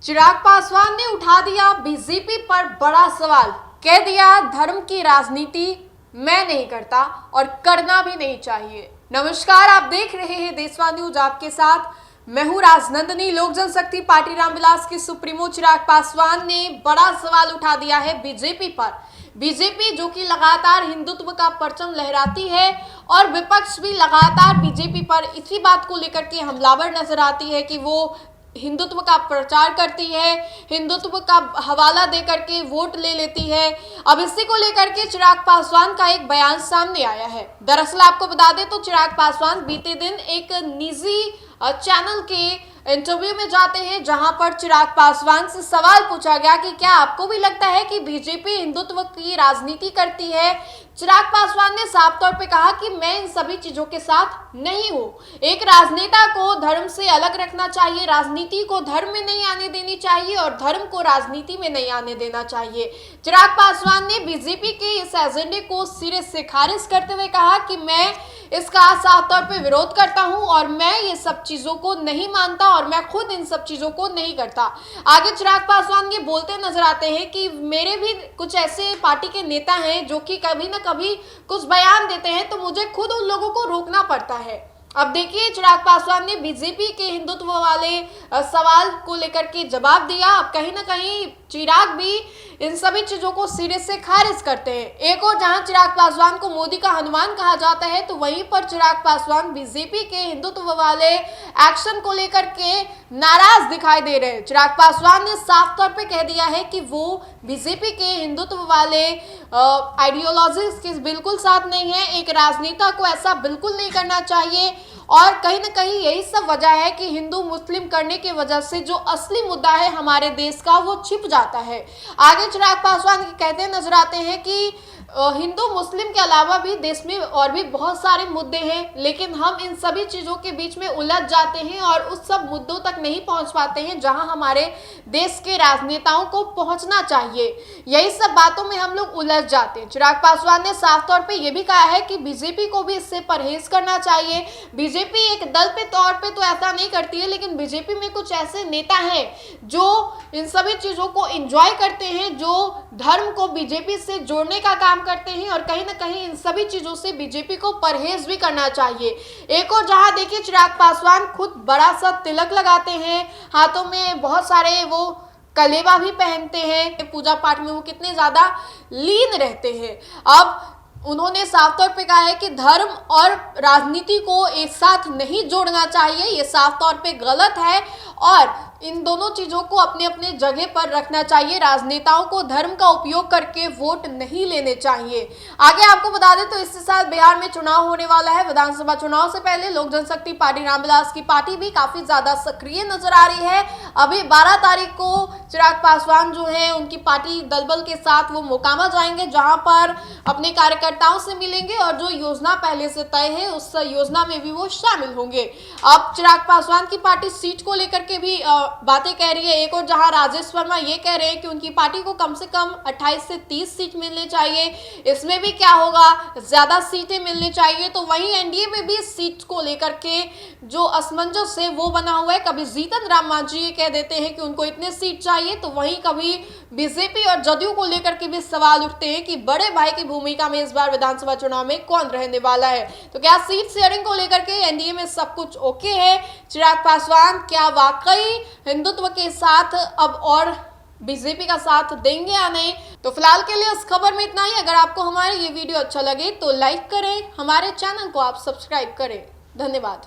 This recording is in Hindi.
चिराग पासवान ने उठा दिया बीजेपी पर बड़ा सवाल, कह दिया धर्म की राजनीति मैं नहीं करता और करना भी नहीं चाहिए। नमस्कार, आप देख रहे हैं देशवा न्यूज, आपके साथ मैं हूं राजनंदनी। लोक जनशक्ति पार्टी रामविलास के सुप्रीमो चिराग पासवान ने बड़ा सवाल उठा दिया है बीजेपी पर। बीजेपी जो कि लगातार हिंदुत्व का परचम लहराती है और विपक्ष भी लगातार बीजेपी पर इसी बात को लेकर के हमलावर नजर आती है कि वो हिंदुत्व का प्रचार करती है, हिंदुत्व का हवाला देकर के वोट ले लेती है। अब इसी को लेकर के चिराग पासवान का एक बयान सामने आया है। दरअसल आपको बता दें तो चिराग पासवान बीते दिन एक निजी चैनल के इंटरव्यू में जाते हैं, जहां पर चिराग पासवान से सवाल पूछा गया कि क्या आपको भी लगता है कि बीजेपी हिंदुत्व की राजनीति करती है। चिराग पासवान ने साफ तौर पे कहा कि मैं इन सभी चीजों के साथ नहीं हूं। एक राजनेता को धर्म से अलग रखना चाहिए, राजनीति को धर्म में नहीं आने देनी चाहिए और धर्म को राजनीति में नहीं आने देना चाहिए। चिराग पासवान ने बीजेपी के इस एजेंडे को सिरे से खारिज करते हुए कहा कि मैं इसका साफ तौर पे विरोध करता हूं और मैं ये सब चीजों को नहीं मानता और मैं खुद इन सब चीजों को नहीं करता। आगे चिराग पासवान ये बोलते नजर आते हैं कि मेरे भी कुछ ऐसे पार्टी के नेता हैं जो कि कभी ना कभी कुछ बयान देते हैं, तो मुझे खुद उन लोगों को रोकना पड़ता है। अब देखिए, चिराग पासवान ने बीजेपी के हिंदुत्व वाले सवाल को लेकर के जवाब दिया। अब कहीं ना कहीं चिराग भी इन सभी चीजों को सिरे से खारिज करते हैं। एक और जहां चिराग पासवान को मोदी का हनुमान कहा जाता है, तो वहीं पर चिराग पासवान बीजेपी के हिंदुत्व वाले एक्शन को लेकर के नाराज दिखाई दे रहे हैं। चिराग पासवान ने साफ तौर पे कह दिया है कि वो बीजेपी के हिंदुत्व वाले आइडियोलॉजीज के बिल्कुल साथ नहीं है। एक राजनेता को ऐसा बिल्कुल नहीं करना चाहिए और कहीं ना कहीं यही सब वजह है कि हिंदू मुस्लिम करने की वजह से जो असली मुद्दा है हमारे देश का वो छिप जाता है। आगे चिराग पासवान कहते नजर आते हैं कि हिंदू मुस्लिम के अलावा भी देश में और भी बहुत सारे मुद्दे हैं, लेकिन हम इन सभी चीजों के बीच में उलझ जाते हैं और उस सब मुद्दों तक नहीं पहुंच पाते हैं जहां हमारे देश के राजनेताओं को पहुंचना चाहिए। यही सब बातों में हम लोग उलझ जाते हैं। चिराग पासवान ने साफ तौर पे ये भी कहा है कि बीजेपी को भी इससे परहेज करना चाहिए। बीजेपी एक दल पे तौर पे तो ऐसा नहीं करती है, लेकिन बीजेपी में कुछ ऐसे नेता हैं जो इन सभी चीजों को एंजॉय करते हैं, जो धर्म को बीजेपी से जोड़ने का काम करते हैं और कहीं ना कहीं इन सभी चीजों से बीजेपी को परहेज भी करना चाहिए। एक और जहां देखिए, चिराग पासवान खुद बड़ा सा तिलक लगाते हैं, हाथों में बहुत सारे वो कलेवा भी पहनते हैं, पूजा पाठ में वो कितने ज्यादा लीन रहते हैं। अब उन्होंने साफ तौर पे कहा है कि धर्म और राजनीति को एक साथ नहीं जोड़ना चाहिए, ये साफ तौर पे गलत है और इन दोनों चीजों को अपने अपने जगह पर रखना चाहिए। राजनेताओं को धर्म का उपयोग करके वोट नहीं लेने चाहिए। आगे आपको बता दें तो इस साल बिहार में चुनाव होने वाला है। विधानसभा चुनाव से पहले लोक जनशक्ति पार्टी रामविलास की पार्टी भी काफी ज्यादा सक्रिय नजर आ रही है। अभी 12 तारीख को चिराग पासवान जो है उनकी पार्टी दलबल के साथ वो मोकामा जाएंगे, जहां पर अपने कार्यकर्ताओं से मिलेंगे और जो योजना पहले से तय है उस योजना में भी वो शामिल होंगे। अब चिराग पासवान की पार्टी सीट को लेकर के भी बातें कह रही है। एक और जहां राजेश वर्मा ये कह रहे हैं कि उनकी पार्टी को कम से कम 28 से 30 सीट मिलनी चाहिए। इसमें भी क्या होगा, ज्यादा सीटें मिलनी चाहिए। तो वहीं एनडीए में भी इस सीट को लेकर के जो असमंजस है वो बना हुआ है। कभी जीतन राम मांझी ये कह देते हैं कि उनको इतने सीट चाहिए, तो वहीं कभी बीजेपी और जदयू को लेकर के भी सवाल उठते हैं कि बड़े भाई की भूमिका में इस बार विधानसभा चुनाव में कौन रहने वाला है। तो क्या सीट शेयरिंग को लेकर के एनडीए में सब कुछ ओके है? चिराग पासवान क्या वाकई हिंदुत्व के साथ अब और बीजेपी का साथ देंगे या नहीं? तो फिलहाल के लिए इस खबर में इतना ही। अगर आपको हमारे ये वीडियो अच्छा लगे तो लाइक करें, हमारे चैनल को आप सब्सक्राइब करें। धन्यवाद।